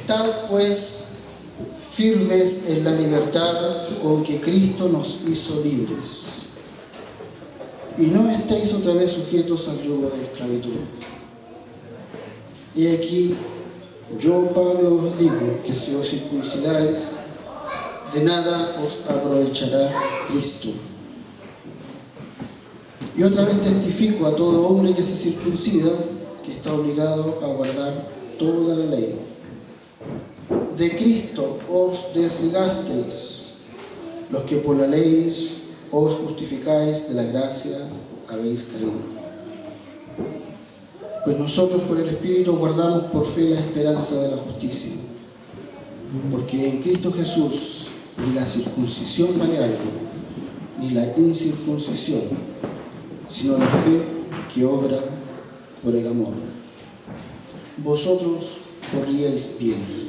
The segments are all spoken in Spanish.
Estad pues firmes en la libertad con que Cristo nos hizo libres, y no estéis otra vez sujetos al yugo de esclavitud. Y aquí yo, Pablo, os digo que si os circuncidáis, de nada os aprovechará Cristo. Y otra vez testifico a todo hombre que se circuncida que está obligado a guardar toda la ley. De Cristo os desligasteis, los que por la ley os justificáis, de la gracia habéis caído. Pues nosotros por el Espíritu guardamos por fe la esperanza de la justicia, porque en Cristo Jesús ni la circuncisión vale algo, ni la incircuncisión, sino la fe que obra por el amor. Vosotros corríais bien.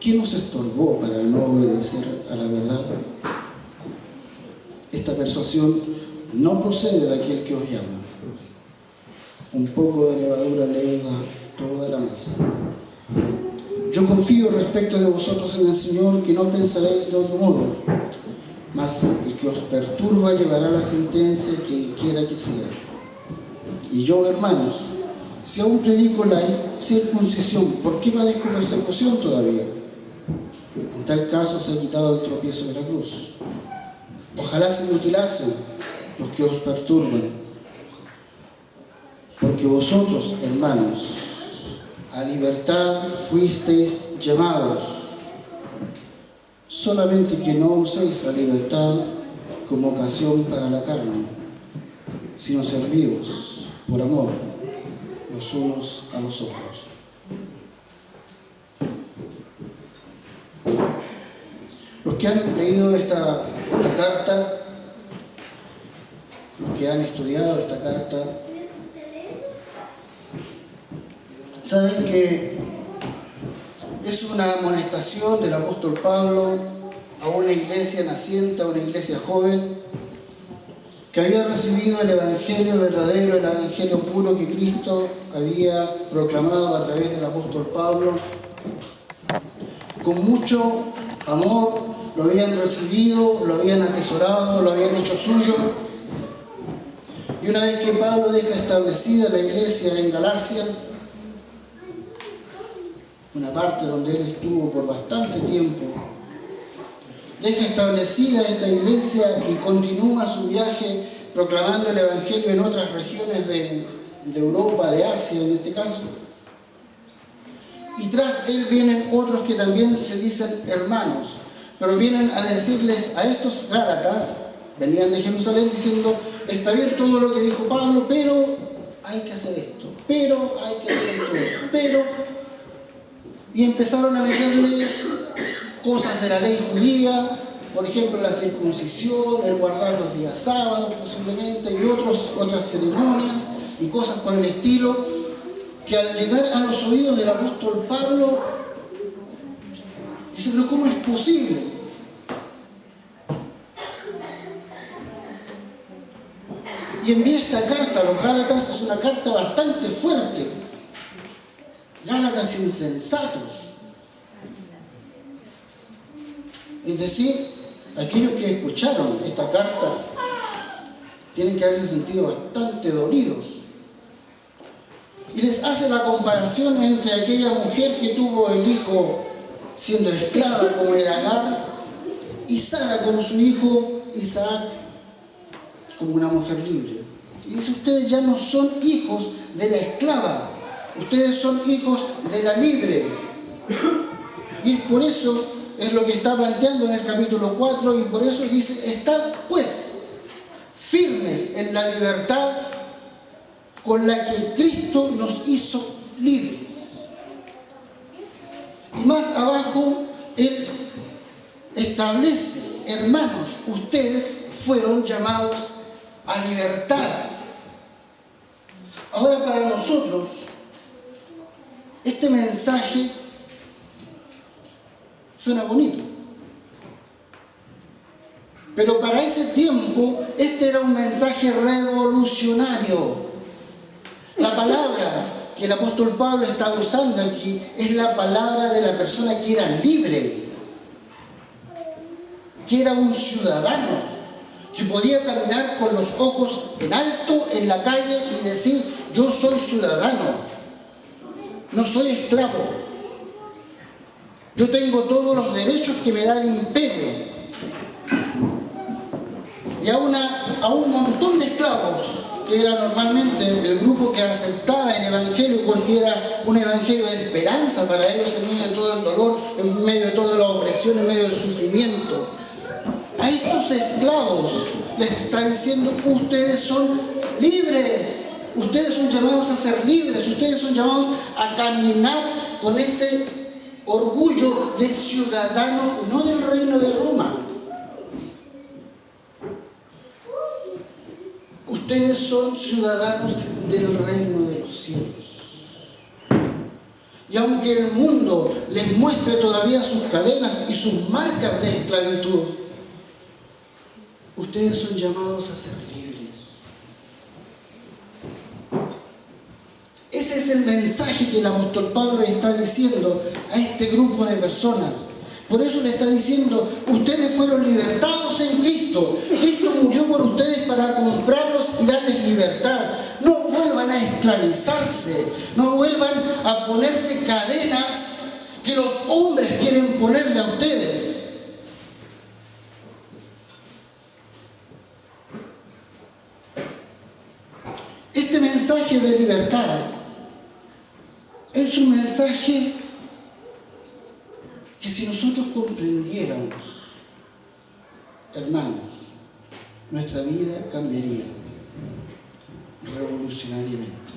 ¿Quién nos estorbó para no obedecer a la verdad? Esta persuasión no procede de aquel que os llama. Un poco de levadura leuda toda la masa. Yo confío respecto de vosotros en el Señor que no pensaréis de otro modo, mas el que os perturba llevará la sentencia quien quiera que sea. Y yo, hermanos, si aún predico la circuncisión, ¿por qué padezco persecución todavía? En tal caso se ha quitado el tropiezo de la cruz. Ojalá se mutilasen los que os perturban, porque vosotros, hermanos, a libertad fuisteis llamados, solamente que no uséis la libertad como ocasión para la carne, sino servíos por amor los unos a los otros. Los que han leído esta carta, los que han estudiado esta carta, saben que es una amonestación del apóstol Pablo a una iglesia naciente, a una iglesia joven, que había recibido el evangelio verdadero, el evangelio puro que Cristo había proclamado a través del apóstol Pablo. Con mucho amor lo habían recibido, lo habían atesorado, lo habían hecho suyo. Y una vez que Pablo deja establecida la iglesia en Galacia, una parte donde él estuvo por bastante tiempo, deja establecida esta iglesia y continúa su viaje proclamando el evangelio en otras regiones de Europa, de Asia en este caso. Y tras él vienen otros que también se dicen hermanos, pero vienen a decirles a estos gálatas, venían de Jerusalén diciendo, está bien todo lo que dijo Pablo, pero hay que hacer esto, pero hay que hacer esto, pero... Y empezaron a meterle cosas de la ley judía, por ejemplo la circuncisión, el guardar los días sábados posiblemente, y otras ceremonias y cosas por el estilo, que al llegar a los oídos del apóstol Pablo, dicen, pero ¿cómo es posible? Y envía esta carta a los Gálatas, es una carta bastante fuerte. Gálatas insensatos. Es decir, aquellos que escucharon esta carta tienen que haberse sentido bastante dolidos. Y les hace la comparación entre aquella mujer que tuvo el hijo siendo esclava, como era Agar, y Sara con su hijo Isaac, como una mujer libre. Y dice, ustedes ya no son hijos de la esclava, ustedes son hijos de la libre. Y es por eso, es lo que está planteando en el capítulo 4, y por eso dice, estad pues firmes en la libertad con la que Cristo nos hizo libres. Y más abajo, él establece, hermanos, ustedes fueron llamados a libertad. Ahora para nosotros, este mensaje suena bonito. Pero para ese tiempo, este era un mensaje revolucionario. La palabra que el apóstol Pablo está usando aquí es la palabra de la persona que era libre, que era un ciudadano, que podía caminar con los ojos en alto en la calle y decir: yo soy ciudadano, no soy esclavo, yo tengo todos los derechos que me da el imperio. Y a un montón de esclavos, que era normalmente el grupo que aceptaba el evangelio porque era un evangelio de esperanza para ellos en medio de todo el dolor, en medio de toda la opresión, en medio del sufrimiento. A estos esclavos les está diciendo: ustedes son libres, ustedes son llamados a ser libres, ustedes son llamados a caminar con ese orgullo de ciudadano, no del reino de Roma. Ustedes son ciudadanos del reino de los cielos. Y aunque el mundo les muestre todavía sus cadenas y sus marcas de esclavitud, ustedes son llamados a ser libres. Ese es el mensaje que el apóstol Pablo está diciendo a este grupo de personas. Por eso le está diciendo: ustedes fueron libertados en Cristo. Cristo murió por ustedes para comprarlos y darles libertad. No vuelvan a esclavizarse, no vuelvan a ponerse cadenas que los hombres quieren ponerle a ustedes. Este mensaje de libertad es un mensaje que, si nosotros comprendiéramos, hermanos, nuestra vida cambiaría revolucionariamente,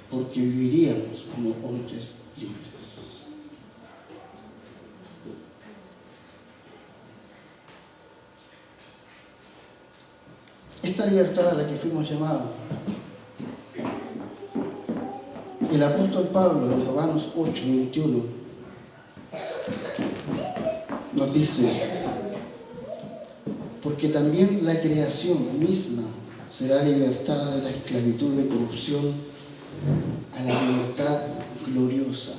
porque viviríamos como hombres libres. Esta libertad a la que fuimos llamados, el apóstol Pablo en Romanos 8:21 nos dice: porque también la creación misma será libertada de la esclavitud de corrupción a la libertad gloriosa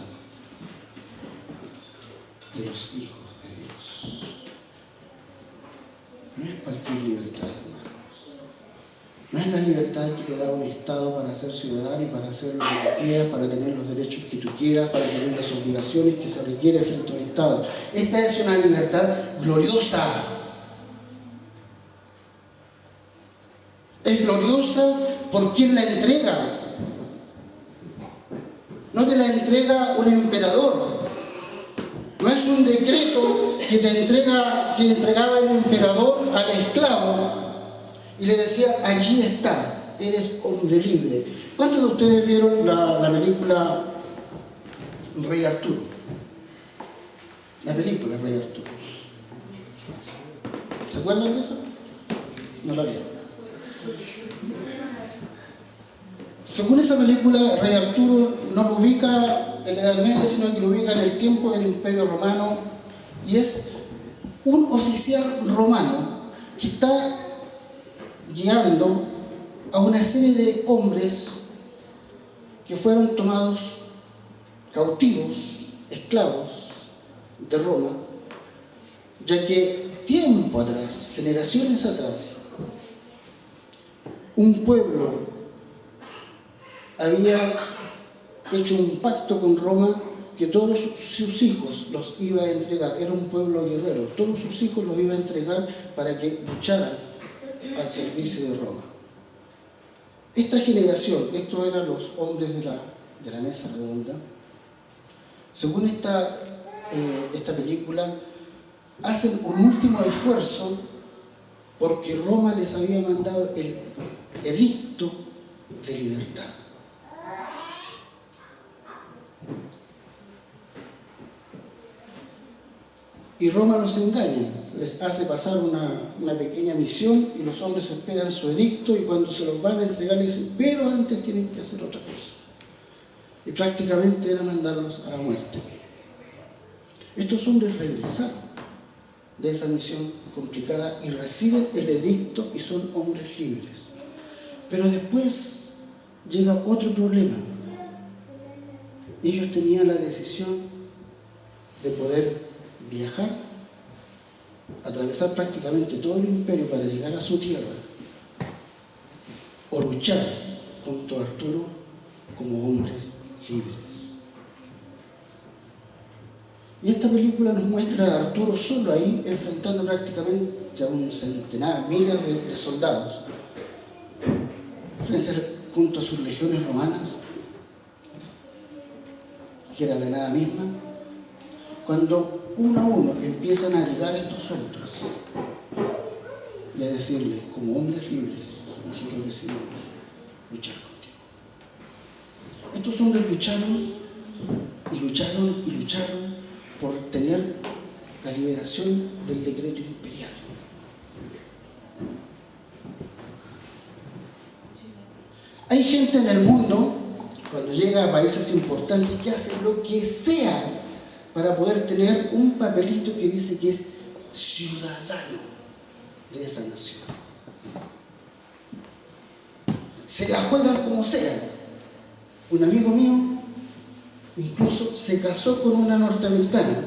de los hijos de Dios. No es cualquier libertad, hermanos. No es la libertad que te da un Estado para ser ciudadano y para hacer lo que quieras, para tener los derechos que tú quieras, para tener las obligaciones que se requieren frente a un Estado. Esta es una libertad gloriosa. Es gloriosa por quien la entrega. No te la entrega un emperador. No es un decreto que entregaba el emperador al esclavo y le decía: allí está, eres hombre libre. ¿Cuántos de ustedes vieron la película Rey Arturo? La película Rey Arturo. ¿Se acuerdan de esa? No la vieron. Según esa película, Rey Arturo no lo ubica en la Edad Media, sino que lo ubica en el tiempo del Imperio Romano, y es un oficial romano que está guiando a una serie de hombres que fueron tomados cautivos, esclavos de Roma, ya que tiempo atrás, generaciones atrás, un pueblo había hecho un pacto con Roma que todos sus hijos los iba a entregar. Era un pueblo guerrero, todos sus hijos los iba a entregar para que lucharan al servicio de Roma. Esta generación, estos eran los hombres de la mesa redonda, según esta película, hacen un último esfuerzo porque Roma les había mandado el edicto de libertad. Y Roma los engaña, les hace pasar una pequeña misión y los hombres esperan su edicto, y cuando se los van a entregar les dicen: pero antes tienen que hacer otra cosa. Y prácticamente era mandarlos a la muerte. Estos hombres regresaron de esa misión complicada y reciben el edicto y son hombres libres. Pero después llega otro problema. ellos tenían la decisión de poder viajar, atravesar prácticamente todo el imperio para llegar a su tierra, o luchar junto a Arturo como hombres libres. Y esta película nos muestra a Arturo solo ahí, enfrentando prácticamente a un centenar, miles de soldados, junto a sus legiones romanas, que era la nada misma, cuando uno a uno empiezan a llegar estos hombres y a decirle, como hombres libres, nosotros decidimos luchar contigo. Estos hombres lucharon y lucharon y lucharon por tener la liberación del decreto imperial. Hay gente en el mundo, cuando llega a países importantes, que hace lo que sea para poder tener un papelito que dice que es ciudadano de esa nación. Se la juegan como sea. Un amigo mío incluso se casó con una norteamericana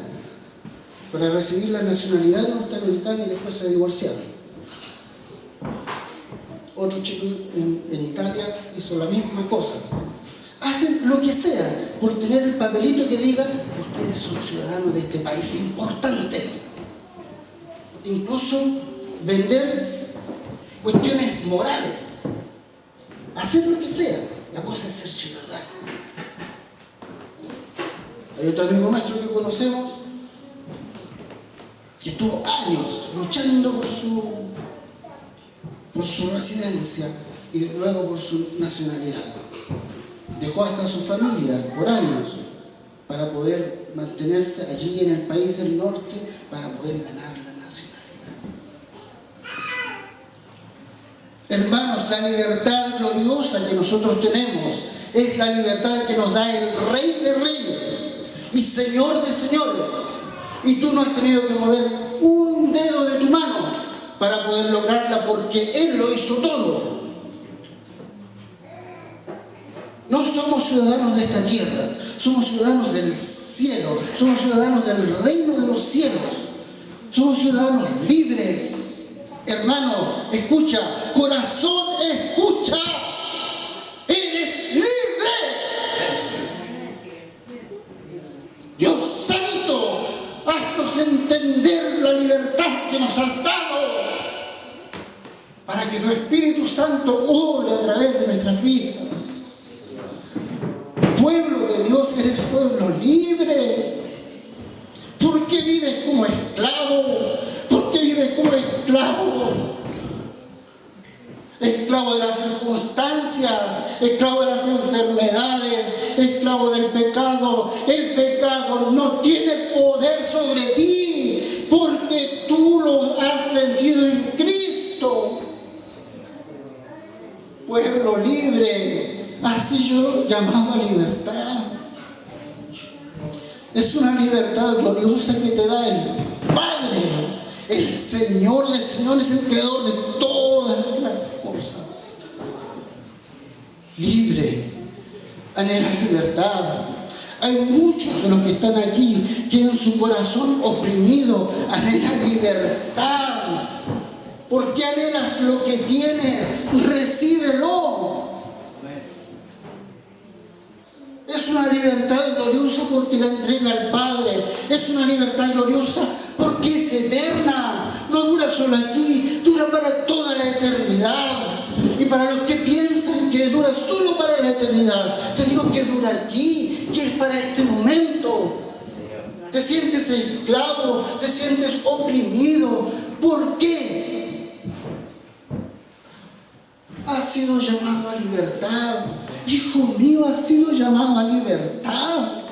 para recibir la nacionalidad norteamericana y después se divorciaron. Otro chico en Italia hizo la misma cosa. Hacen lo que sea por tener el papelito que diga ustedes son ciudadanos de este país importante. Incluso vender cuestiones morales. Hacer lo que sea. La cosa es ser ciudadano. Hay otro amigo nuestro que conocemos que estuvo años luchando por su residencia y luego por su nacionalidad. Dejó hasta su familia por años para poder mantenerse allí en el país del norte para poder ganar la nacionalidad. Hermanos, la libertad gloriosa que nosotros tenemos es la libertad que nos da el Rey de Reyes y Señor de Señores. Y tú no has tenido que mover un dedo de tu mano para poder lograrla porque Él lo hizo todo. No somos ciudadanos de esta tierra, somos ciudadanos del cielo, somos ciudadanos del reino de los cielos, somos ciudadanos libres. Hermanos, escucha, corazón, escucha, eres libre. Dios santo, haznos entender la libertad que nos has dado para que tu Espíritu Santo obre a través de nuestras vidas. Pueblo de Dios, eres pueblo libre. ¿Por qué vives como esclavo? ¿Por qué vives como esclavo? Esclavo de las circunstancias, esclavo de las enfermedades, esclavo del pecado. El pecado no tiene poder sobre ti porque tú lo has vencido en Cristo. Pueblo libre, así yo llamado a libertad. Es una libertad gloriosa que te da el Padre, el Señor de señores, el Creador de todas las cosas. Libre, anhelas libertad. Hay muchos de los que están aquí que en su corazón oprimido anhelan libertad. ¿Por qué anhelas lo que tienes? Recíbelo. Es una libertad gloriosa porque la entrega al Padre. Es una libertad gloriosa porque es eterna. No dura solo aquí, dura para toda la eternidad. Y para los que piensan que dura solo para la eternidad, te digo que dura aquí, que es para este momento. Te sientes esclavo, te sientes oprimido. ¿Por qué? Has sido llamado a libertad. Hijo mío, has sido llamado a libertad.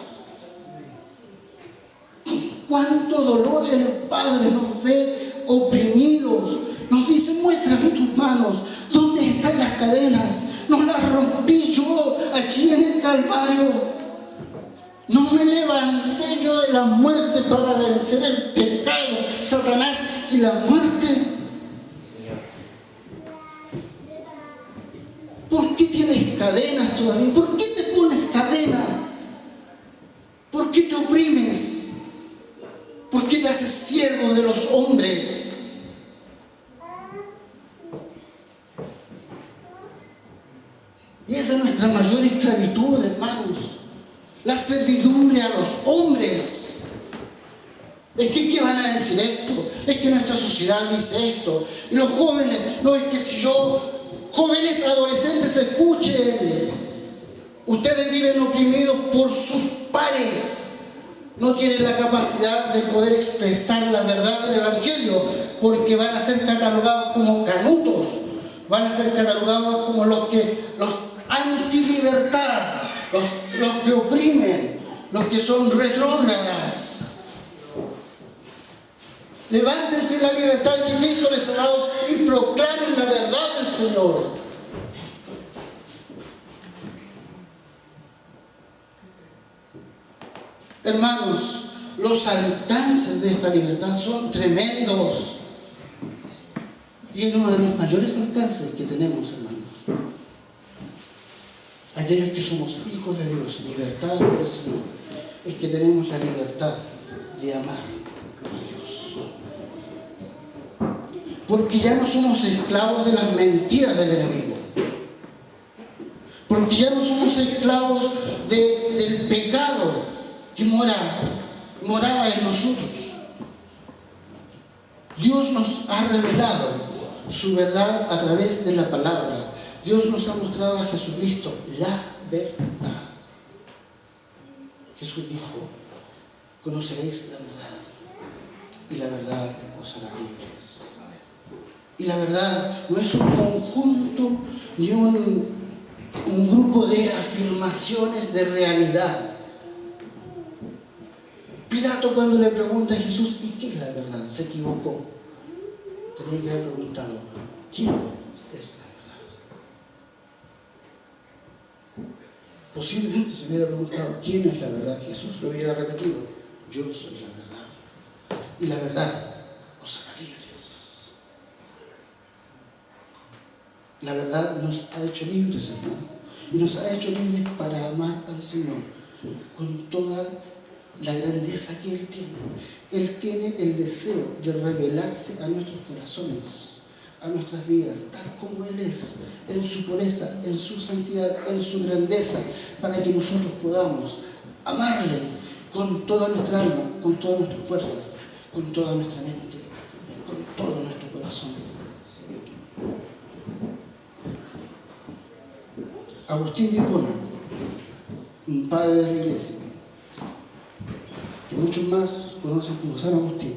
Cuánto dolor el Padre nos ve oprimidos. Nos dice, muéstrame tus manos. ¿Dónde están las cadenas? No las rompí yo allí en el Calvario. No me levanté yo de la muerte para vencer el pecado, Satanás y la muerte. ¿Por qué tienes cadenas todavía? ¿Por qué te pones cadenas? ¿Por qué te oprimes? ¿Por qué te haces siervo de los hombres? Y esa es nuestra mayor esclavitud, hermanos. La servidumbre a los hombres. Es que, ¿qué van a decir esto? Es que nuestra sociedad dice esto. Y los jóvenes, no, es que si jóvenes adolescentes, escuchen. Ustedes viven oprimidos por sus pares. No tienen la capacidad de poder expresar la verdad del Evangelio, porque van a ser catalogados como canutos. Van a ser catalogados como los antilibertad, los que oprimen, los que son retrógradas. Levántense la libertad que Cristo les ha dado y proclamen la verdad del Señor. Hermanos, los alcances de esta libertad son tremendos. Y es uno de los mayores alcances que tenemos, hermanos. Aquellos que somos hijos de Dios, libertad por el Señor, es que tenemos la libertad de amar a Dios. Porque ya no somos esclavos de las mentiras del enemigo. Porque ya no somos esclavos del pecado que moraba en nosotros. Dios nos ha revelado su verdad a través de la palabra. Dios nos ha mostrado a Jesucristo la verdad. Jesús dijo: conoceréis la verdad y la verdad os hará libres. Y la verdad no es un conjunto ni un grupo de afirmaciones de realidad. Pilato, cuando le pregunta a Jesús: ¿y qué es la verdad?, se equivocó. Tenía que haber preguntado: ¿quién es la verdad? Posiblemente se hubiera preguntado: ¿quién es la verdad? Jesús lo hubiera repetido: yo soy la verdad. Y la verdad os hará libres. La verdad nos ha hecho libres, hermano. Y nos ha hecho libres para amar al Señor con toda la grandeza que Él tiene. Él tiene el deseo de revelarse a nuestros corazones, a nuestras vidas, tal como Él es, en su pureza, en su santidad, en su grandeza, para que nosotros podamos amarle con toda nuestra alma, con todas nuestras fuerzas, con toda nuestra mente, con todo nuestro corazón. Agustín de Hipona, un padre de la iglesia, que muchos más conocen como San Agustín,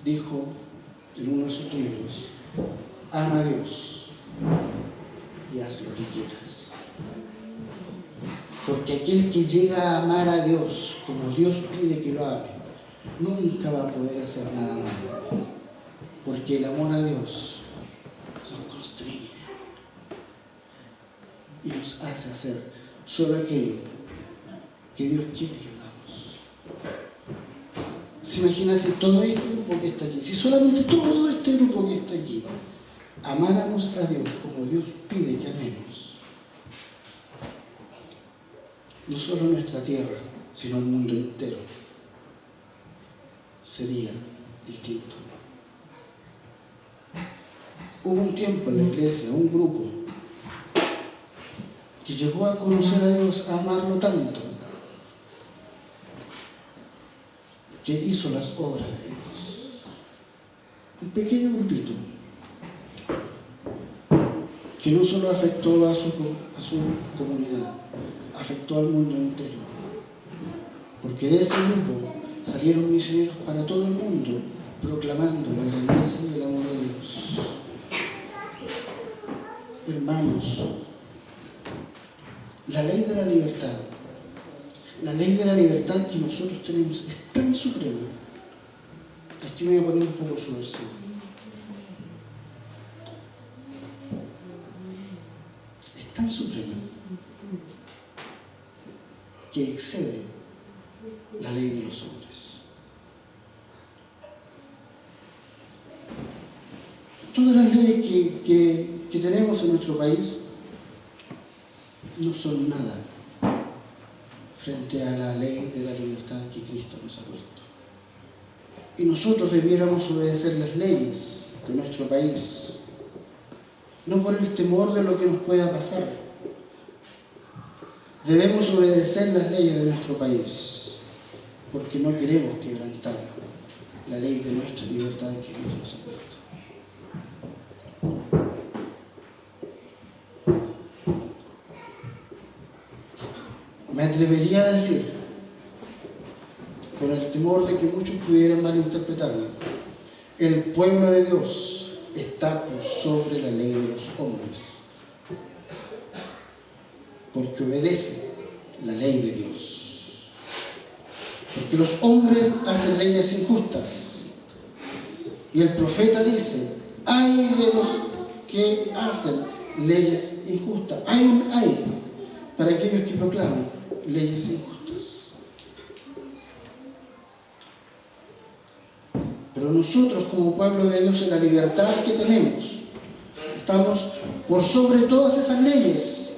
dijo en uno de sus libros: ama a Dios y haz lo que quieras. Porque aquel que llega a amar a Dios como Dios pide que lo ame, nunca va a poder hacer nada malo. Porque el amor a Dios nos constriñe y nos hace hacer solo aquello que Dios quiere que hagamos. ¿Se imagina si todo este grupo que está aquí, si solamente todo este grupo que está aquí, amáramos a Dios como Dios pide que amemos? No solo nuestra tierra, sino el mundo entero sería distinto. Hubo un tiempo en la iglesia, un grupo que llegó a conocer a Dios, a amarlo tanto, que hizo las obras de Dios. Un pequeño grupito que no solo afectó a su comunidad, afectó al mundo entero. Porque de ese grupo salieron misioneros para todo el mundo, proclamando la grandeza y el amor de Dios. Hermanos, la ley de la libertad que nosotros tenemos es tan suprema. Aquí me voy a poner un poco subversivo. Es tan suprema que excede la ley de los hombres. Todas las leyes que tenemos en nuestro país no son nada frente a la ley de la libertad que Cristo nos ha puesto. Y nosotros debiéramos obedecer las leyes de nuestro país, no por el temor de lo que nos pueda pasar. Debemos obedecer las leyes de nuestro país, porque no queremos quebrantar la ley de nuestra libertad que Dios nos ha puesto. Me atrevería a decir, con el temor de que muchos pudieran malinterpretarme, el pueblo de Dios está por sobre la ley de los hombres, porque obedece la ley de Dios. Porque los hombres hacen leyes injustas, y el profeta dice: ay de los que hacen leyes injustas. Hay un ay para aquellos que proclaman leyes injustas. Pero nosotros, como pueblo de Dios, en la libertad que tenemos, estamos por sobre todas esas leyes,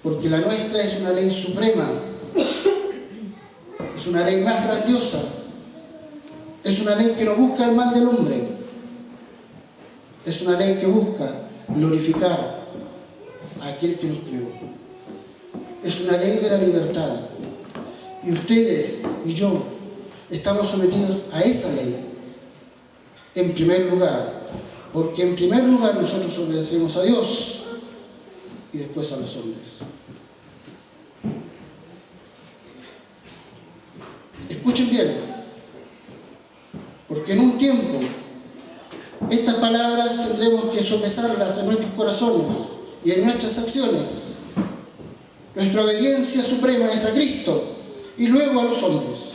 porque la nuestra es una ley suprema, es una ley más grandiosa, es una ley que no busca el mal del hombre, es una ley que busca glorificar a aquel que nos creó. Es una ley de la libertad, y ustedes y yo estamos sometidos a esa ley en primer lugar, porque en primer lugar nosotros obedecemos a Dios y después a los hombres. Escuchen bien, porque en un tiempo estas palabras tendremos que sopesarlas en nuestros corazones y en nuestras acciones. Nuestra obediencia suprema es a Cristo y luego a los hombres.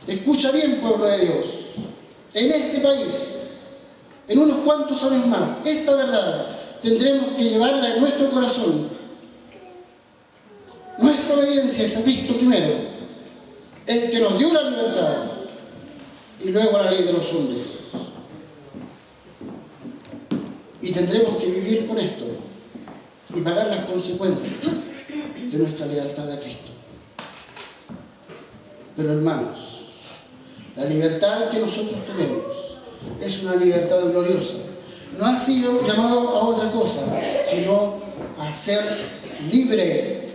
Escucha bien, pueblo de Dios. En este país, en unos cuantos años más, esta verdad tendremos que llevarla en nuestro corazón. Nuestra obediencia es a Cristo primero, el que nos dio la libertad, y luego a la ley de los hombres. Y tendremos que vivir con esto y pagar las consecuencias de nuestra lealtad a Cristo. Pero hermanos, la libertad que nosotros tenemos es una libertad gloriosa. No ha sido llamado a otra cosa, sino a ser libre.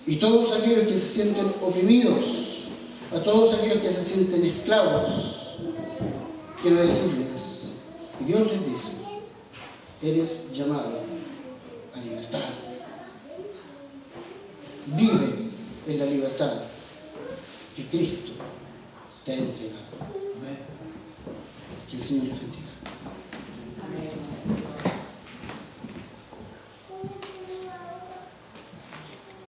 Y todos aquellos que se sienten oprimidos, a todos aquellos que se sienten esclavos, quiero decirles, y Dios les dice: eres llamado a libertad. Vive en la libertad que Cristo te ha entregado. Que el Señor les bendiga.